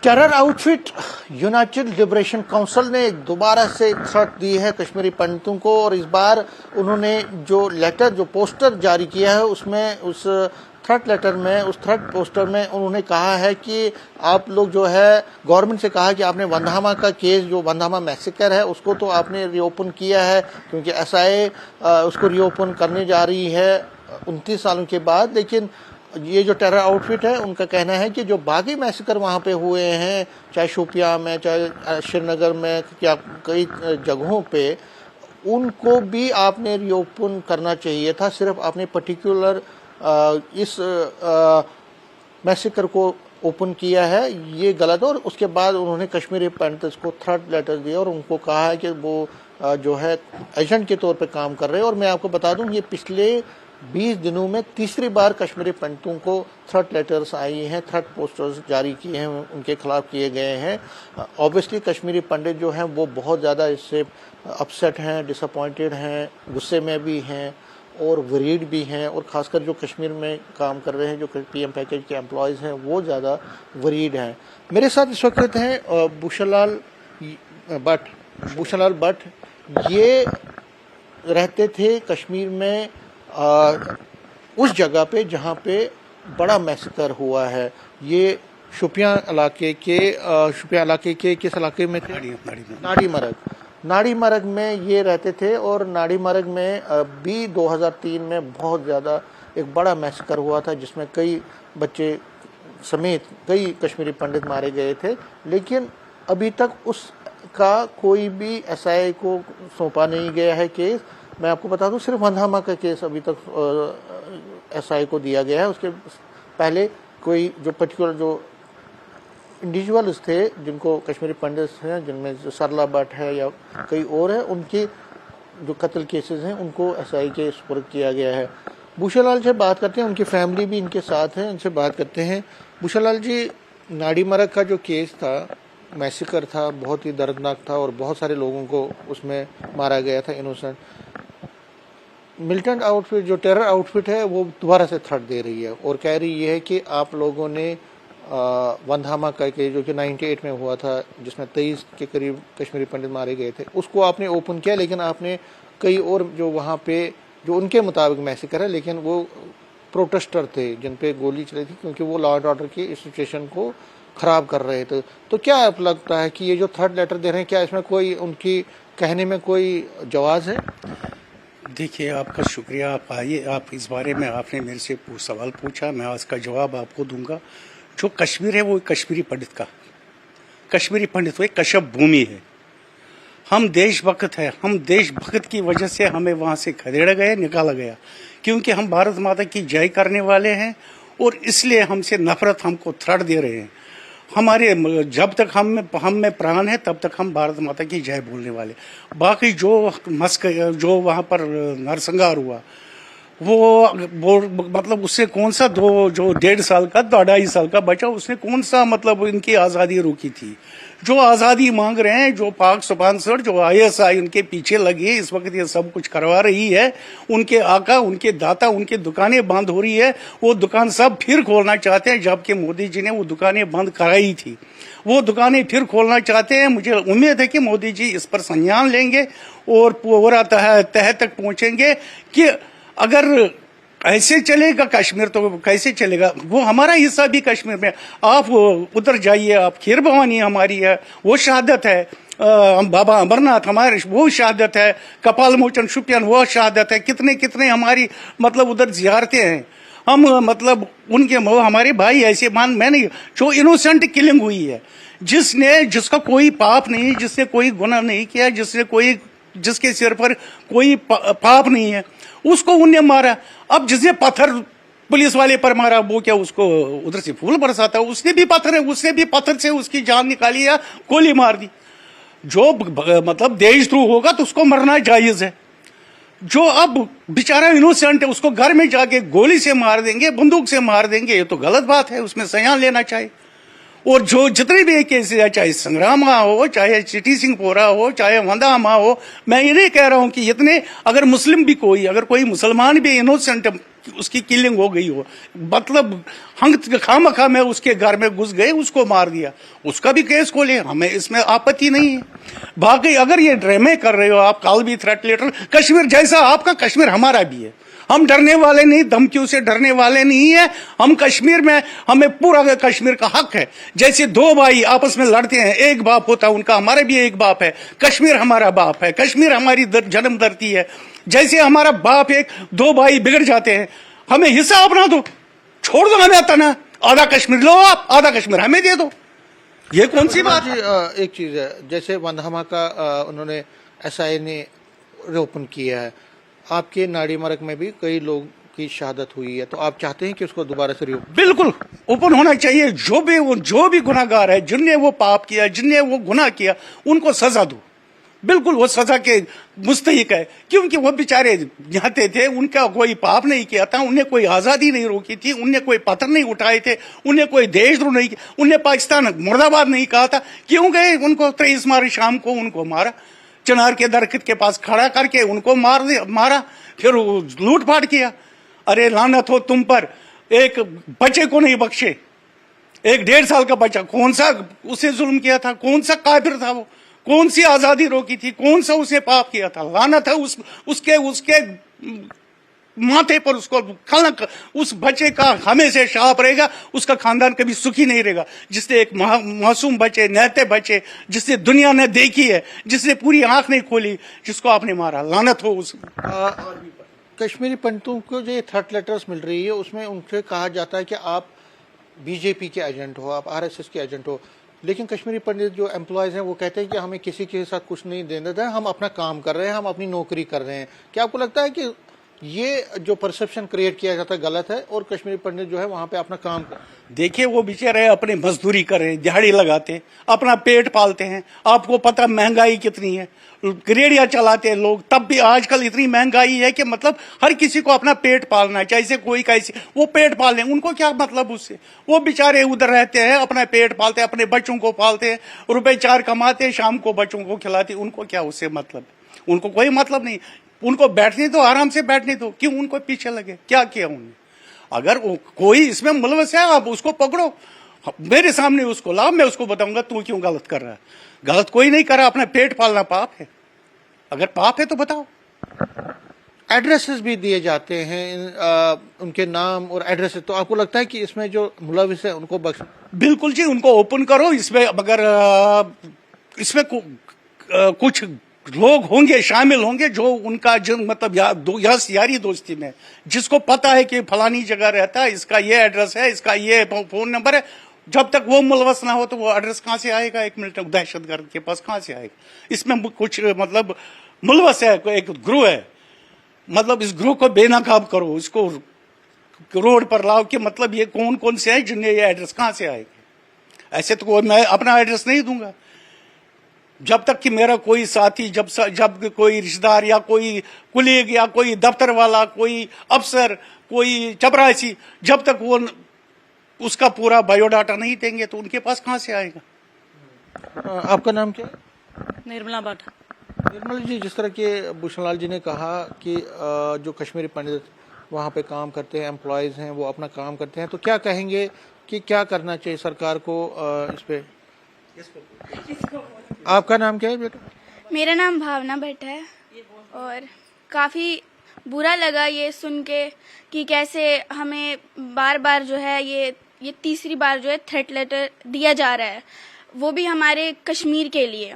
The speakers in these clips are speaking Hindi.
Terror outfit United liberation council ने दोबारा से थ्रेट दी है कश्मीरी पंडितों को, और इस बार उन्होंने जो पोस्टर जारी किया है उसमें उस थ्रेट पोस्टर में उन्होंने कहा है कि आप लोग जो है गवर्नमेंट से कहा कि आपने वंधामा का केस, जो वंधामा मैसेकर है, उसको तो आपने रीओपन किया है क्योंकि एसआईए उसको रीओपन करने जा रही है 29 सालों के बाद। लेकिन ये जो टेरर आउटफिट है उनका कहना है कि जो बाकी मैसेकर वहाँ पे हुए हैं, चाहे शोपियां में, चाहे श्रीनगर में, या कई जगहों पे, उनको भी आपने रीओपन करना चाहिए था। सिर्फ आपने पर्टिकुलर इस मैसेकर को ओपन किया है, ये गलत। और उसके बाद उन्होंने कश्मीरी पंडित्स को थ्रेट लेटर दिया और उनको कहा है कि वो जो है एजेंट के तौर पे काम कर रहे हैं। और मैं आपको बता दूं, ये पिछले 20 दिनों में तीसरी बार कश्मीरी पंडितों को थ्रेट लेटर्स आई हैं, थ्रेट पोस्टर्स जारी किए हैं, उनके खिलाफ किए गए हैं। ऑब्वियसली कश्मीरी पंडित जो हैं वो बहुत ज़्यादा इससे अपसेट हैं, डिसअपॉइंटेड हैं, गुस्से में भी हैं और वरीड भी हैं। और ख़ासकर जो कश्मीर में काम कर रहे हैं, जो पीएम पैकेज के एम्प्लॉयज़ हैं, वो ज़्यादा वरीड हैं। मेरे साथ इस वक्त हैं भूषणलाल भट्ट। ये रहते थे कश्मीर में उस जगह पे जहाँ पे बड़ा मैसेकर हुआ है। ये शोपियां इलाके के किस इलाके में थे? नाड़ी मरग में ये रहते थे। और नाड़ी मरग में भी 2003 में बहुत ज़्यादा एक बड़ा मैसेकर हुआ था जिसमें कई बच्चे समेत कई कश्मीरी पंडित मारे गए थे। लेकिन अभी तक उसका कोई भी एसआईए को सौंपा नहीं गया है केस। मैं आपको बता दूं, सिर्फ वंधामा का केस अभी तक एसआईए को दिया गया है। उसके पहले कोई जो पर्टिकुलर जो इंडिविजुअल्स थे जिनको कश्मीरी पंडित हैं, जिनमें जो सरला भट्ट है या कई और हैं, उनके जो कत्ल केसेस हैं उनको एसआईए के सुपुर्द किया गया है। भूषणलाल से बात करते हैं, उनकी फैमिली भी इनके साथ है, उनसे बात करते हैं। भूषणलाल जी, नाड़ी मरग का जो केस था, मैसेकर था, बहुत ही दर्दनाक था और बहुत सारे लोगों को उसमें मारा गया था, इनोसेंट। मिलिटेंट आउटफिट, जो टेरर आउटफिट है, वो दोबारा से थ्रेट दे रही है और कह रही है कि आप लोगों ने वंधामा का केस जो कि 98 में हुआ था, जिसमें 23 के करीब कश्मीरी पंडित मारे गए थे, उसको आपने ओपन किया। लेकिन आपने कई और जो वहाँ पे जो उनके मुताबिक मैसेकर है, लेकिन वो प्रोटेस्टर थे जिन पे गोली चली थी, क्योंकि वो लॉ एंड ऑर्डर की सिचुएशन को खराब कर रहे थे। तो क्या आप लगता है कि ये जो थर्ड लेटर दे रहे हैं, क्या इसमें कोई उनकी कहने में कोई जवाब है? देखिए, आपका शुक्रिया। आप आइए, आप इस बारे में आपने मेरे से सवाल पूछा, मैं उसका जवाब आपको दूंगा। जो कश्मीर है वो कश्मीरी पंडित वो एक कश्यप भूमि है। हम देशभक्त है, हम देशभक्त की वजह से हमें वहां से खदेड़ा गया, निकाला गया, क्योंकि हम भारत माता की जय करने वाले हैं और इसलिए हमसे नफरत हमको थ्रेट दे रहे हैं। हमारे जब तक हम में प्राण है तब तक हम भारत माता की जय बोलने वाले। बाकी जो वहाँ पर नरसंहार हुआ, वो मतलब उससे कौन सा जो 1.5 साल का 2.5 साल का बच्चा, उसने कौन सा मतलब इनकी आज़ादी रोकी थी? जो आज़ादी मांग रहे हैं, जो पाक स्पॉन्सर, जो आईएसआई उनके पीछे लगी इस वक्त ये सब कुछ करवा रही है, उनके आका, उनके दाता, उनके दुकानें बंद हो रही है, वो दुकान सब फिर खोलना चाहते हैं, जबकि मोदी जी ने वो दुकानें बंद कराई थी। वो दुकानें फिर खोलना चाहते हैं। मुझे उम्मीद है कि मोदी जी इस पर संज्ञान लेंगे और पूरा तह तक पहुंचेंगे कि अगर ऐसे चलेगा कश्मीर तो कैसे चलेगा? वो हमारा हिस्सा भी कश्मीर में, आप उधर जाइए, आप खीर भवानी हमारी है, वो शहादत है। बाबा अमरनाथ हमारे, वो शहादत है। कपाल मोचन शुपियान, वो शहादत है। कितने कितने हमारी मतलब उधर जियारतें हैं। हम मतलब उनके हमारे भाई ऐसे मैंने जो इनोसेंट किलिंग हुई है, जिसका कोई पाप नहीं, जिसने कोई गुनाह नहीं किया, जिसके सिर पर कोई पाप नहीं है, उसको उनने मारा। अब जिसने पत्थर पुलिस वाले पर मारा, वो क्या उसको उधर से फूल बरसाता? उसने भी पत्थर से उसकी जान निकाली या गोली मार दी। जो मतलब देशद्रोह होगा तो उसको मरना जायज है। जो अब बेचारा इनोसेंट है, उसको घर में जाके गोली से मार देंगे, बंदूक से मार देंगे, ये तो गलत बात है, उसमें संज्ञान लेना चाहिए। और जो जितने भी केस है, चाहे संग्रामा हो, चाहे चिटी सिंहपोरा हो, चाहे वंधामा हो, मैं ये नहीं कह रहा हूं कि इतने, अगर कोई मुसलमान भी इनोसेंट उसकी किलिंग हो गई हो, मतलब हम खामखा में उसके घर में घुस गए, उसको मार दिया, उसका भी केस खोले, हमें इसमें आपत्ति नहीं है। बाकी अगर ये ड्रामे कर रहे हो आप, कल भी थ्रेट लेटर, कश्मीर जैसा आपका कश्मीर हमारा भी है, हम डरने वाले नहीं, धमकियों से डरने वाले नहीं है। हम कश्मीर में, हमें पूरा कश्मीर का हक है। जैसे दो भाई आपस में लड़ते हैं, एक बाप होता है उनका, हमारा भी एक बाप है, कश्मीर हमारा बाप है, कश्मीर हमारी जन्म धरती है। जैसे हमारा बाप एक, दो भाई बिगड़ जाते हैं, हमें हिस्सा अपना दो, छोड़ दो हमें तना, आधा कश्मीर लो आप, आधा कश्मीर हमें दे दो, ये कौन सी बात है? एक चीज है, जैसे वंदहमा का उन्होंने SI ने ओपन किया है, आपके नाड़ी मार्ग में भी कई लोग की शहादत हुई है, तो आप चाहते हैं कि उसको दोबारा से बिल्कुल ओपन होना चाहिए। जो भी गुनाहगार है, जिनने वो पाप किया, जिनने वो गुनाह किया, उनको सजा दो, बिल्कुल वो सजा के मुस्तहिक है, क्योंकि वो बेचारे जाते थे, उनका कोई पाप नहीं किया था, उन्हें कोई आजादी नहीं रोकी थी, उन्हें कोई पत्थर नहीं उठाए थे, उन्हें कोई देशद्रोह नहीं किया, उन्हें पाकिस्तान मुर्दाबाद नहीं कहा था, क्यों गए? उनको 23 मार्च शाम को उनको मारा, चिनार के दरख्त के पास खड़ा करके उनको मारा, फिर लूटपाट किया। अरे लानत हो तुम पर, एक बच्चे को नहीं बख्शे, एक 1.5 साल का बच्चा, कौन सा उसे जुल्म किया था, कौन सा काफिर था वो, कौन सी आजादी रोकी थी, कौन सा उसे पाप किया था? लानत है उसके माथे पर, उसको कलंक, उस बच्चे का हमेशा शाप रहेगा, उसका खानदान कभी सुखी नहीं रहेगा। जिसने एक मासूम बच्चे, नहते बच्चे, जिसने दुनिया ने देखी है, जिसने पूरी आंख नहीं खोली, जिसको आपने मारा, लानत हो उस। कश्मीरी पंडितों को जो थ्रेट लेटर्स मिल रही है, उसमें उनसे कहा जाता है कि आप BJP के एजेंट हो, आप RSS के एजेंट हो, लेकिन कश्मीरी पंडित जो एम्प्लॉयज हैं वो कहते हैं कि हमें किसी के साथ कुछ नहीं देना था, हम अपना काम कर रहे हैं, हम अपनी नौकरी कर रहे हैं। क्या आपको लगता है कि ये जो परसेप्शन क्रिएट किया जाता है गलत है, और कश्मीरी पंडित जो है वहां पे अपना काम कर? देखिए वो बेचारे अपने मजदूरी कर रहे हैं, दिहाड़ी लगाते, अपना पेट पालते हैं। आपको पता महंगाई कितनी है, रेडिया चलाते हैं लोग, तब भी आजकल इतनी महंगाई है कि मतलब हर किसी को अपना पेट पालना है, चाहे कोई कैसे वो पेट पाल लें, उनको क्या मतलब उससे? वो बेचारे उधर रहते हैं, अपना पेट पालते हैं, अपने बच्चों को पालते हैं, रुपए 4 कमाते हैं, शाम को बच्चों को खिलाते, उनको क्या उससे मतलब? उनको कोई मतलब नहीं, उनको बैठने दो, आराम से बैठने दो, क्यों उनको पीछे लगे? क्या किया उन्होंने? अगर कोई इसमें मुलविस है, आप उसको पकड़ो, मेरे सामने उसको लाओ, मैं उसको बताऊंगा तू क्यों गलत कर रहा है। गलत कोई नहीं कर रहा, अपना पेट पालना पाप है, अगर पाप है तो बताओ। एड्रेसेस भी दिए जाते हैं, उनके नाम और एड्रेसेस, तो आपको लगता है कि इसमें जो मुलविस है उनको बख्श? बिल्कुल जी, उनको ओपन करो। इसमें अगर इसमें कुछ लोग होंगे, शामिल होंगे, जो उनका मतलब यारी दोस्ती में, जिसको पता है कि फलानी जगह रहता है, इसका ये एड्रेस है, इसका ये फोन नंबर है, जब तक वो मुलवस ना हो तो वो एड्रेस कहां से आएगा? 1 मिनट, दहशतगर्द के पास कहां से आएगा? इसमें कुछ मतलब मुलवस है, एक ग्रुप है, मतलब इस ग्रुप को बेनकाब करो, इसको रोड पर लाओ कि मतलब ये कौन कौन से हैं जिन्हें ये एड्रेस कहां से आएगा? ऐसे तो मैं अपना एड्रेस नहीं दूंगा जब तक कि मेरा कोई साथी, जब कोई रिश्तेदार या कोई कुलीग या कोई दफ्तर वाला, कोई अफसर, कोई चपरासी, जब तक वो उसका पूरा बायोडाटा नहीं देंगे तो उनके पास कहां से आएगा? आपका नाम क्या है? निर्मला भट्ट। निर्मला जी, जिस तरह के भूषणलाल जी ने कहा कि जो कश्मीरी पंडित वहाँ पे काम करते हैं, एम्प्लॉयज हैं, वो अपना काम करते हैं, तो क्या कहेंगे कि क्या करना चाहिए सरकार को इस पे? आपका नाम क्या है बेटा? मेरा नाम भावना भट्ट है, और काफ़ी बुरा लगा ये सुन के कि कैसे हमें बार बार जो है ये तीसरी बार जो है थ्रेट लेटर दिया जा रहा है, वो भी हमारे कश्मीर के लिए।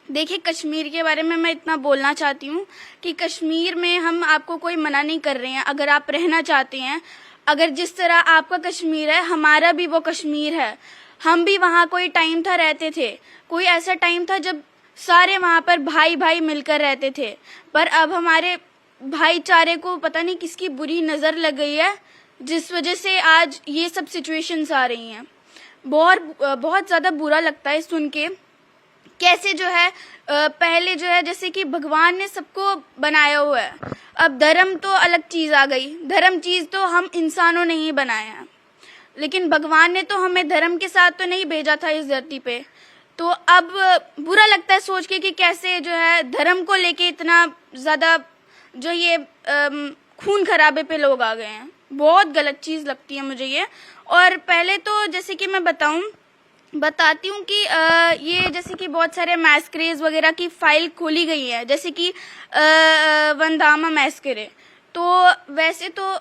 देखिए, कश्मीर के बारे में मैं इतना बोलना चाहती हूँ कि कश्मीर में हम आपको कोई मना नहीं कर रहे हैं, अगर आप रहना चाहते हैं, अगर जिस तरह आपका कश्मीर है, हमारा भी वो कश्मीर है। हम भी वहाँ कोई टाइम था रहते थे, कोई ऐसा टाइम था जब सारे वहाँ पर भाई भाई मिलकर रहते थे, पर अब हमारे भाईचारे को पता नहीं किसकी बुरी नज़र लग गई है, जिस वजह से आज ये सब सिचुएशंस आ रही हैं। बहुत ज़्यादा बुरा लगता है सुन के, कैसे जो है पहले जो है जैसे कि भगवान ने सबको बनाया हुआ है, अब धर्म तो अलग चीज़ आ गई, धर्म चीज़ तो हम इंसानों ने ही बनाया है, लेकिन भगवान ने तो हमें धर्म के साथ तो नहीं भेजा था इस धरती पे। तो अब बुरा लगता है सोच के कि कैसे जो है धर्म को लेके इतना ज़्यादा जो ये खून खराबे पे लोग आ गए हैं। बहुत गलत चीज़ लगती है मुझे ये। और पहले तो जैसे कि मैं बताती हूँ कि ये जैसे कि बहुत सारे मैस्करेज वगैरह की फाइल खोली गई है, जैसे कि वंदामा मैस्करे। तो वैसे तो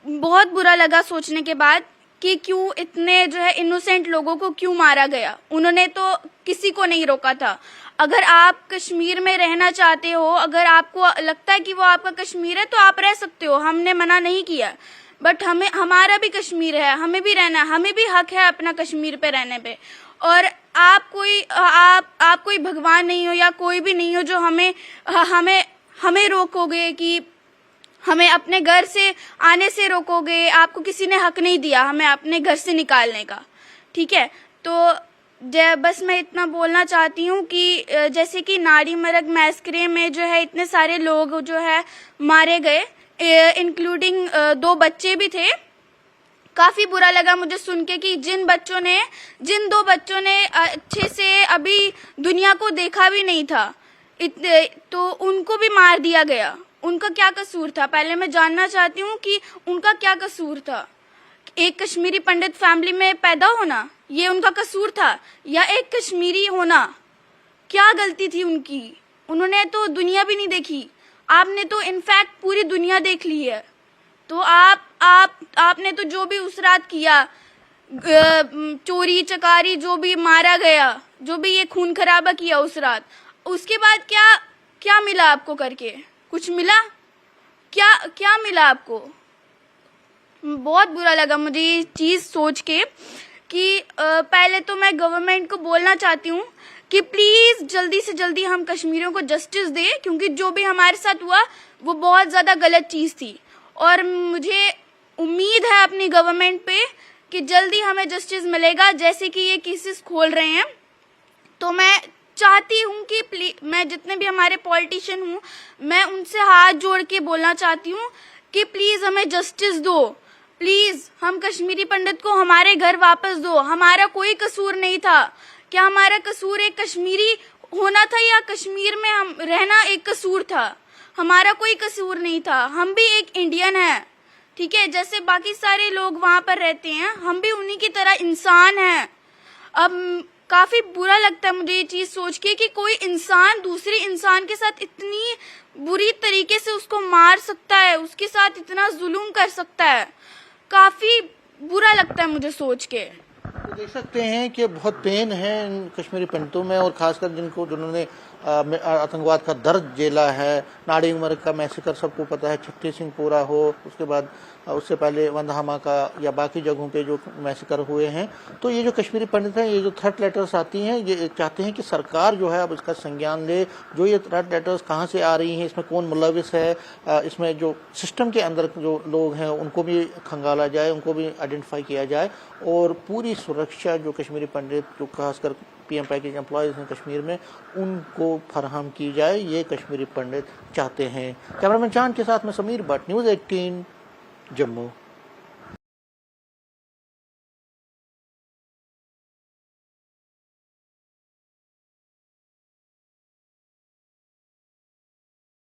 बहुत बुरा लगा सोचने के बाद कि क्यों इतने जो है इनोसेंट लोगों को क्यों मारा गया। उन्होंने तो किसी को नहीं रोका था। अगर आप कश्मीर में रहना चाहते हो, अगर आपको लगता है कि वो आपका कश्मीर है, तो आप रह सकते हो, हमने मना नहीं किया। बट हमारा भी कश्मीर है, हमें भी रहना है, हमें भी हक है अपना कश्मीर पे रहने पे। और आप कोई भगवान नहीं हो या कोई भी नहीं हो जो हमें रोकोगे, कि हमें अपने घर से आने से रोकोगे। आपको किसी ने हक नहीं दिया हमें अपने घर से निकालने का, ठीक है। तो बस मैं इतना बोलना चाहती हूँ कि जैसे कि नाड़ी मरग मैस्करे में जो है इतने सारे लोग जो है मारे गए, इंक्लूडिंग 2 बच्चे भी थे। काफ़ी बुरा लगा मुझे सुन के कि जिन 2 बच्चों ने अच्छे से अभी दुनिया को देखा भी नहीं था, तो उनको भी मार दिया गया। उनका क्या कसूर था? पहले मैं जानना चाहती हूँ कि उनका क्या कसूर था। एक कश्मीरी पंडित फैमिली में पैदा होना, ये उनका कसूर था? या एक कश्मीरी होना, क्या गलती थी उनकी? उन्होंने तो दुनिया भी नहीं देखी। आपने तो इनफैक्ट पूरी दुनिया देख ली है। तो आपने तो जो भी उस रात किया, चोरी चकारी, जो भी मारा गया, जो भी ये खून खराबा किया उस रात, उसके बाद क्या मिला आपको करके? कुछ मिला? क्या मिला आपको? बहुत बुरा लगा मुझे ये चीज़ सोच के कि पहले तो मैं गवर्नमेंट को बोलना चाहती हूँ कि प्लीज़ जल्दी से जल्दी हम कश्मीरियों को जस्टिस दे, क्योंकि जो भी हमारे साथ हुआ वो बहुत ज़्यादा गलत चीज़ थी। और मुझे उम्मीद है अपनी गवर्नमेंट पे कि जल्दी हमें जस्टिस मिलेगा। जैसे कि ये केसेस खोल रहे हैं, तो मैं चाहती हूँ कि मैं जितने भी हमारे पॉलिटिशियन हूँ, मैं उनसे हाथ जोड़ के बोलना चाहती हूँ कि प्लीज़ हमें जस्टिस दो। प्लीज़ हम कश्मीरी पंडित को हमारे घर वापस दो। हमारा कोई कसूर नहीं था। क्या हमारा कसूर एक कश्मीरी होना था या कश्मीर में हम रहना एक कसूर था? हमारा कोई कसूर नहीं था। हम भी एक इंडियन हैं, ठीक है। जैसे बाकी सारे लोग वहाँ पर रहते हैं, हम भी उन्हीं की तरह इंसान हैं। अब काफ़ी बुरा लगता है मुझे ये चीज़ सोच के कि कोई इंसान दूसरे इंसान के साथ इतनी बुरी तरीके से उसको मार सकता है, उसके साथ इतना जुल्म कर सकता है। काफ़ी बुरा लगता है मुझे सोच के। तो देख सकते हैं कि बहुत पेन है इन कश्मीरी पंडितों में, और खासकर जिन्होंने आतंकवाद का दर्द झेला है। नाड़ी मरग का मैसेकर सबको पता है, छट्टी सिंहपुरा हो, उसके बाद उससे पहले वंदहामा का या बाकी जगहों पे जो मैसेकर हुए हैं। तो ये जो कश्मीरी पंडित हैं, ये जो थ्रेट लेटर्स आती हैं, ये चाहते हैं कि सरकार जो है अब इसका संज्ञान ले। जो ये थ्रेट लेटर्स कहाँ से आ रही हैं, इसमें कौन मुलविस है, इसमें जो सिस्टम के अंदर जो लोग हैं उनको भी खंगाला जाए, उनको भी आइडेंटिफाई किया जाए, और पूरी सुरक्षा जो कश्मीरी पंडित, जो खासकर PM पैकेज एम्प्लॉयज़ हैं कश्मीर में, उनको फराहम की जाए, ये कश्मीरी पंडित चाहते हैं। कैमरामैन चांद के साथ मैं समीर भट्ट, न्यूज़ 18 जम्मू।